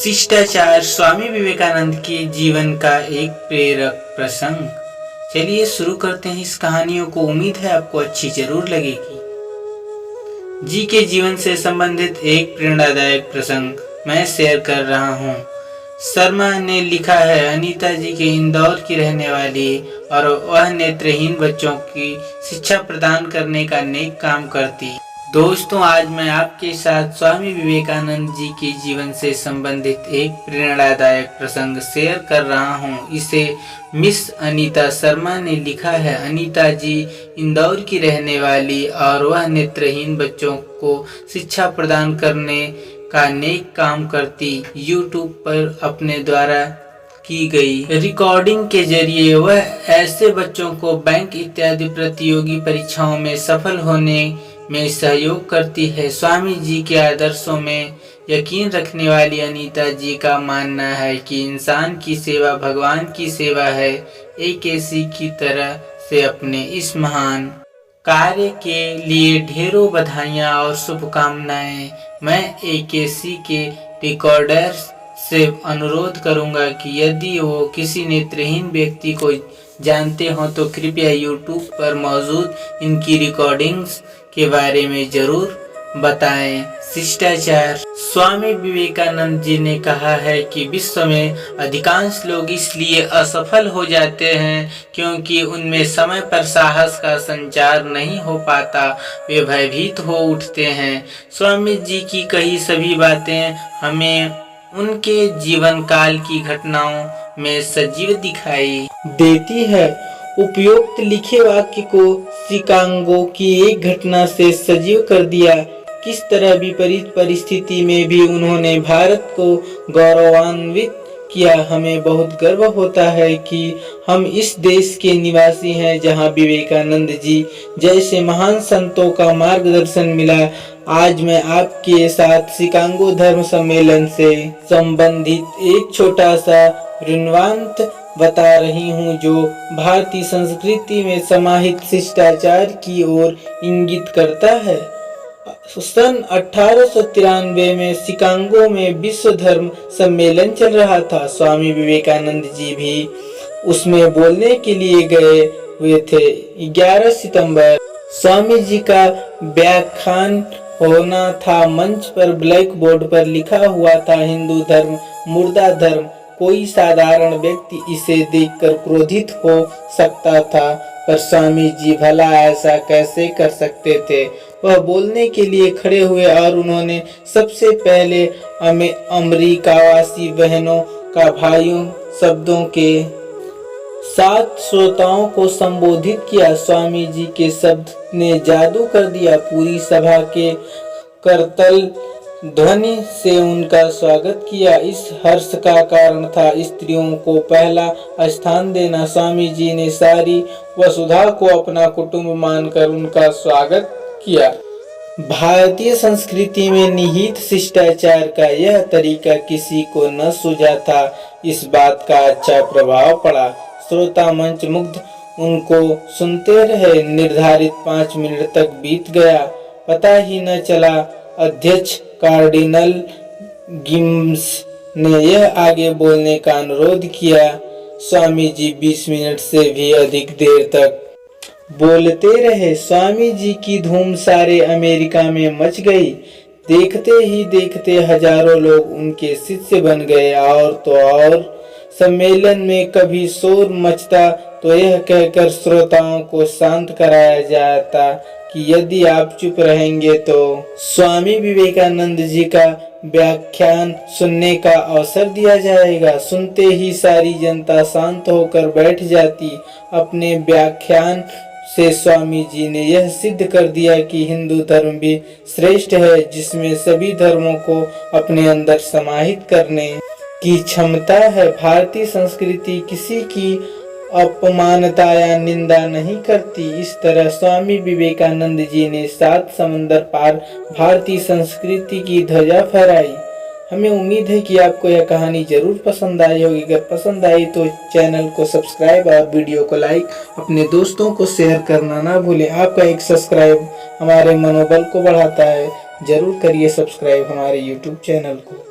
शिष्टाचार स्वामी विवेकानंद के जीवन का एक प्रेरक प्रसंग। चलिए शुरू करते हैं इस कहानियों को। उम्मीद है आपको अच्छी जरूर लगेगी। जी के जीवन से संबंधित एक प्रेरणादायक प्रसंग मैं शेयर कर रहा हूँ। शर्मा ने लिखा है, अनीता जी के इंदौर की रहने वाली और वह नेत्रहीन बच्चों की शिक्षा प्रदान करने का नेक काम करती। दोस्तों, आज मैं आपके साथ स्वामी विवेकानंद जी के जीवन से संबंधित एक प्रेरणादायक प्रसंग शेयर कर रहा हूँ। इसे मिस अनीता शर्मा ने लिखा है। अनीता जी इंदौर की रहने वाली और वह नेत्रहीन बच्चों को शिक्षा प्रदान करने का नेक काम करती। यूट्यूब पर अपने द्वारा की गई रिकॉर्डिंग के जरिए वह ऐसे बच्चों को बैंक इत्यादि प्रतियोगी परीक्षाओं में सफल होने में सहयोग करती है। स्वामी जी के आदर्शों में यकीन रखने वाली अनीता जी का मानना है कि इंसान की सेवा भगवान की सेवा है। एकेसी की तरह से अपने इस महान कार्य के लिए ढेरों बधाइयाँ और शुभकामनाएं। मैं एकेसी के रिकॉर्डर्स से अनुरोध करूंगा कि यदि वो किसी नेत्रहीन व्यक्ति को जानते हो तो कृपया यूट्यूब पर मौजूद इनकी रिकॉर्डिंग्स के बारे में जरूर बताएं। शिष्टाचार स्वामी विवेकानंद जी ने कहा है कि विश्व में अधिकांश लोग इसलिए असफल हो जाते हैं क्योंकि उनमें समय पर साहस का संचार नहीं हो पाता। वे भयभीत हो उठते हैं। स्वामी जी की कही सभी बातें हमें उनके जीवन काल की घटनाओं में सजीव दिखाई देती है। उपयुक्त लिखे वाक्य को शिकागो की एक घटना से सजीव कर दिया। किस तरह विपरीत परिस्थिति में भी उन्होंने भारत को गौरवान्वित किया। हमें बहुत गर्व होता है कि हम इस देश के निवासी हैं जहां विवेकानंद जी जैसे महान संतों का मार्गदर्शन मिला। आज मैं आपके साथ शिकागो धर्म सम्मेलन से संबंधित एक छोटा सा वृत्तांत बता रही हूँ जो भारतीय संस्कृति में समाहित शिष्टाचार की ओर इंगित करता है। सन 1893 में शिकागो में विश्व धर्म सम्मेलन चल रहा था। स्वामी विवेकानंद जी भी उसमें बोलने के लिए गए हुए थे। 11 सितंबर स्वामी जी का व्याख्यान होना था। मंच पर ब्लैक बोर्ड पर लिखा हुआ था, हिंदू धर्म मुर्दा धर्म। कोई साधारण व्यक्ति इसे देखकर क्रोधित हो सकता था, पर स्वामी जी भला ऐसा कैसे कर सकते थे। वह बोलने के लिए खड़े हुए और उन्होंने सबसे पहले अमेरिकावासी बहनों का भाइयों शब्दों के साथ श्रोताओं को संबोधित किया। स्वामी जी के शब्द ने जादू कर दिया। पूरी सभा के करतल ध्वनि से उनका स्वागत किया। इस हर्ष का कारण था स्त्रियों को पहला स्थान देना। स्वामी जी ने सारी वसुधा को अपना कुटुंब मानकर उनका स्वागत किया। भारतीय संस्कृति में निहित शिष्टाचार का यह तरीका किसी को न सूझा था। इस बात का अच्छा प्रभाव पड़ा। श्रोता मंच मुग्ध उनको सुनते रहे। निर्धारित 5 मिनट तक बीत गया, पता ही न चला। अध्यक्ष कार्डिनल गिम्स ने यह आगे बोलने का अनुरोध किया। स्वामी जी 20 मिनट से भी अधिक देर तक बोलते रहे। स्वामी जी की धूम सारे अमेरिका में मच गई। देखते ही देखते हजारों लोग उनके शिष्य बन गए। और तो और सम्मेलन में कभी शोर मचता तो यह कहकर श्रोताओं को शांत कराया जाता कि यदि आप चुप रहेंगे तो स्वामी विवेकानंद जी का व्याख्यान सुनने का अवसर दिया जाएगा। सुनते ही सारी जनता शांत होकर बैठ जाती। अपने व्याख्यान से स्वामी जी ने यह सिद्ध कर दिया कि हिंदू धर्म भी श्रेष्ठ है, जिसमें सभी धर्मों को अपने अंदर समाहित करने की क्षमता है। भारतीय संस्कृति किसी की अपमानता या निंदा नहीं करती। इस तरह स्वामी विवेकानंद जी ने 7 समंदर पार भारतीय संस्कृति की ध्वजा फहराई। हमें उम्मीद है कि आपको यह कहानी जरूर पसंद आई होगी। अगर पसंद आई तो चैनल को सब्सक्राइब और वीडियो को लाइक, अपने दोस्तों को शेयर करना ना भूलें। आपका एक सब्सक्राइब हमारे मनोबल को बढ़ाता है। जरूर करिए सब्सक्राइब हमारे YouTube चैनल को।